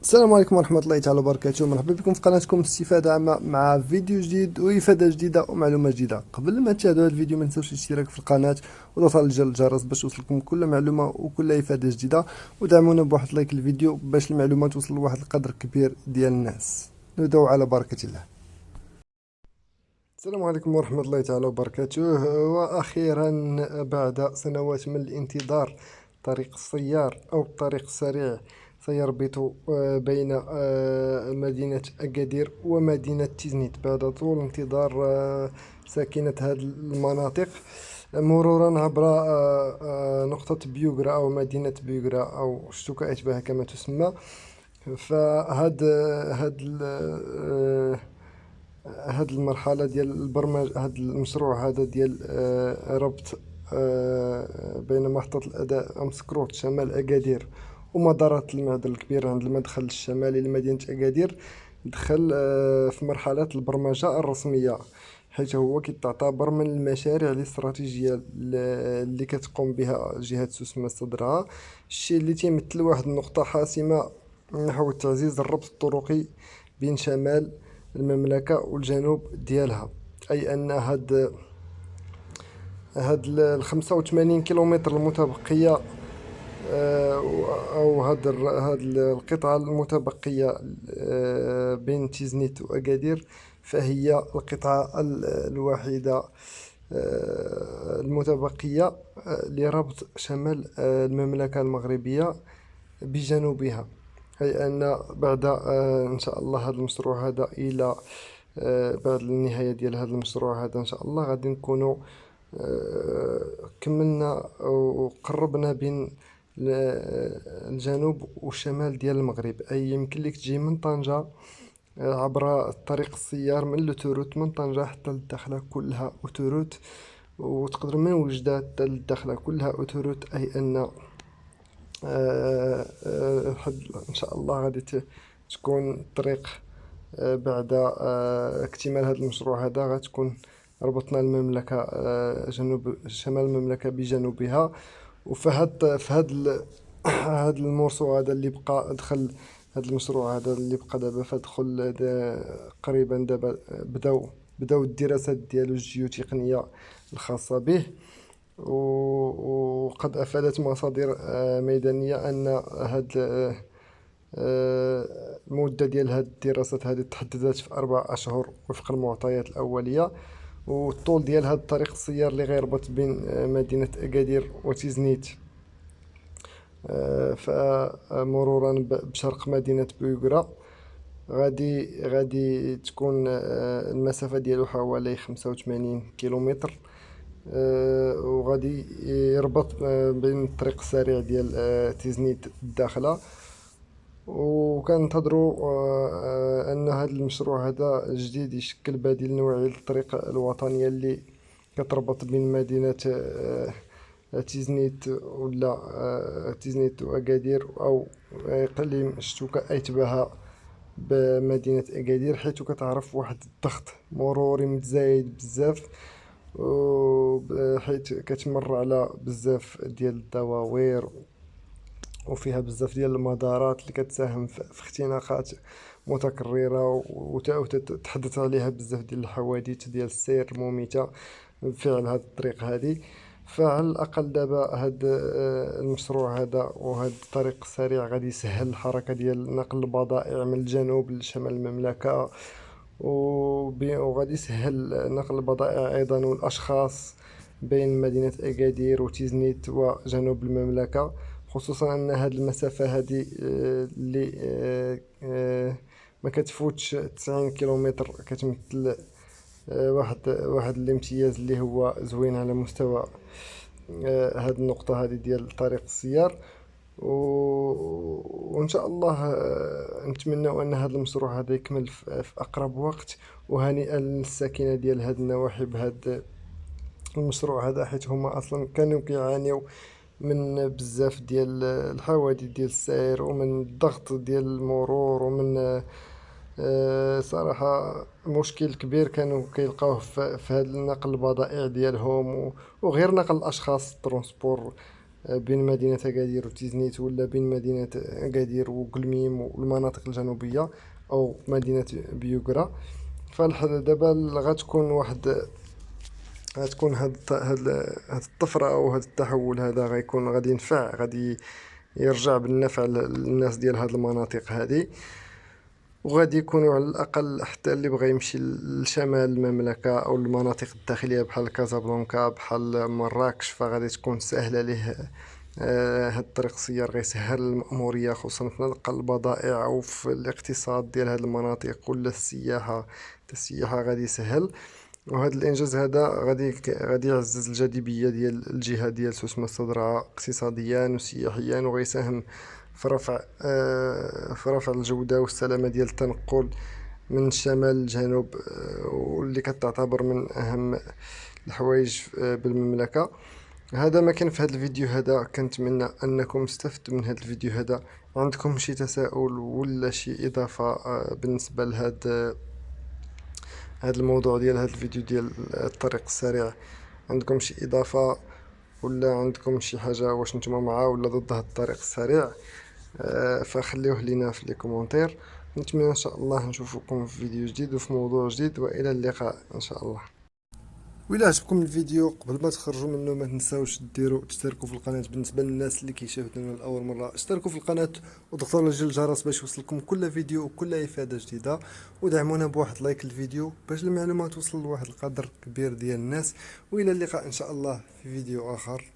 السلام عليكم ورحمة الله تعالى وبركاته. مرحبا بكم في قناتكم استفادة عامة مع فيديو جديد وإفادة جديدة ومعلومة جديدة. قبل ما تشاهدوا هذا الفيديو ما تنسوش الاشتراك في القناة وتفعيل زر الجرس باش توصلكم كل معلومة وكل إفادة جديدة، ودعمونا بواحد لايك الفيديو باش المعلومة توصل لواحد القدر كبير ديال الناس. نبداو على بركة الله. السلام عليكم ورحمة الله تعالى وبركاته. وأخيرا بعد سنوات من الانتظار، طريق السيار أو الطريق السريع سيربط بين مدينة أكادير ومدينة تيزنيت بعد طول انتظار ساكنة هذه المناطق، مرورا عبر نقطة بيوغرا أو مدينة بيوغرا أو شتوكا أشباه كما تسمى. هاد المرحلة ديال البرمج، هاد المشروع هذا ديال ربط بين محطة الأداء أمسكروت شمال أكادير ومدارات المعدن الكبير عند المدخل الشمالي لمدينة أكادير دخل في مرحلة البرمجة الرسمية، حيث هو كيتعتبر من المشاريع الاستراتيجية اللي كتقوم بها جهة سوس مصدرها، الشيء اللي تيمثل واحد النقطة حاسمة نحو تعزيز الربط الطرقي بين شمال المملكة والجنوب ديالها. أي أن هاد ال85 كيلومتر المتبقية، أو هاد القطعة المتبقية بين تيزنيت وأكادير، فهي القطعة الوحيدة المتبقية لربط شمال المملكة المغربية بجنوبها. أي أن بعد إن شاء الله هذا المشروع هذا إلى بعد النهاية ديال هذا المشروع هذا إن شاء الله غادي نكونوا كملنا وقربنا بين الجنوب والشمال ديال المغرب. أي يمكن لك تجي من طنجة عبر طريق السيار من لوتوروت من طنجة حتى للداخلة كلها أوتوروت، وتقدر من وجدة حتى للداخلة كلها أوتوروت. أي أن إن شاء الله غادي تكون الطريق بعد اكتمال هذا المشروع هذا غتكون ربطنا المملكة جنوب شمال المملكة بجنوبها. هاد الموسوعة هذا اللي بقى دخل، هاد المشروع هذا اللي بقى دابا فدخل قريبا دابا بداو الدراسات ديالو الجيوتقنية الخاصة به، وقد أفادت مصادر ميدانية أن هاد المدة ديال هاد الدراسات هذه تحددت في 4 أشهر وفق المعطيات الأولية. والطول ديال هاد الطريق السيار اللي غيربط بين مدينة أكادير وتيزنيت فمرورا بشرق مدينة بويغرا غادي تكون المسافة ديالو حوالي 85 كيلومتر، وغادي يربط بين الطريق السريع ديال تيزنيت الداخلة. وكنتظروا ان هذا المشروع هذا جديد يشكل بديل نوعي للطريق الوطنية اللي كتربط بين مدينة تيزنيت ولا تيزنيت وأكادير، أو إقليم شتوكا أيتباها بمدينة أكادير، حيث كتعرف واحد الضغط مروري متزايد بزاف، حيث كتمر على بزاف ديال الدواوير وفيها بزاف ديال المدارات اللي كتساهم في اختناقات متكررة وتتحدث عليها بزاف ديال الحوادث ديال السير المميتة بفعل هاد الطريق هادي. فعلى الأقل دابا هاد المشروع هذا وهاد الطريق السريع غادي يسهل الحركة ديال نقل البضائع من الجنوب لشمال المملكة، وغادي يسهل نقل البضائع أيضا والأشخاص بين مدينة أكادير وتيزنيت وجنوب المملكة، خصوصا أن هاد المسافة هادي اللي ما كتفوتش 90 كيلومتر كتمثل واحد الامتياز اللي هو زوين على مستوى هاد النقطة هادي ديال طريق السيار. وإن شاء الله نتمنى أن هذا المشروع هذا يكمل في أقرب وقت. وهنيئا للساكنة ديال هاد النواحي بهاد المشروع هذا، حيث هما أصلا كانوا كيعانيو من بزاف ديال الحوادث ديال السير ومن الضغط ديال المرور ومن صراحة مشكل كبير كانوا كيلقاوه في هذا نقل البضائع ديالهم وغير نقل الأشخاص، الترونسبور بين مدينة أكادير وتيزنيت، ولا بين مدينة أكادير وقلميم والمناطق الجنوبية، أو مدينة بيوغرا. دابا غتكون هاد الطفرة أو هاد التحول هذا غيكون غادي ينفع، غادي يرجع بالنفع للناس ديال هاد المناطق هادي. وغادي يكونوا على الأقل حتى اللي بغى يمشي لشمال المملكة أو المناطق الداخلية بحال كازابلانكا بحال مراكش، فغادي تكون سهلة ليه. هاد الطريق السيار غيسهل المأمورية، خصوصا في نقل البضائع أو في الاقتصاد ديال هاد المناطق، ولا السياحة. السياحة غادي يسهل. وهذا الانجاز هذا غادي يعزز الجاذبيه ديال الجهه ديال سوس مستودرعه اقتصاديا وسياحيا، وغيساهم في رفع الجوده والسلامه ديال التنقل من الشمال للجنوب، واللي كتعتبر من اهم الحوايج بالمملكه. هذا ما كان في هذا الفيديو هذا. كنتمنى انكم استفدتوا من هذا الفيديو هذا. عندكم شي تساؤل ولا شي اضافه بالنسبه لهذا الموضوع ديال هذا الفيديو ديال الطريق السريع؟ عندكم شي اضافه ولا عندكم شي حاجه واش نتوما مع ولا ضد هذا الطريق السريع؟ فخليوه لينا في لي كومونتير. نتمنى ان شاء الله نشوفكم في فيديو جديد وفي موضوع جديد، والى اللقاء ان شاء الله. وإلا عجبكم الفيديو قبل ما تخرجوا منه ما تنساوش ديروا تشتركوا في القناة. بالنسبة للناس اللي كيشاهدونا لأول مرة، اشتركوا في القناة وضغطوا على زر الجرس باش يوصلكم كل فيديو وكل إفادة جديدة، ودعمونا بواحد لايك الفيديو باش المعلومات توصل لواحد القدر كبير ديال الناس. وإلى اللقاء إن شاء الله في فيديو آخر.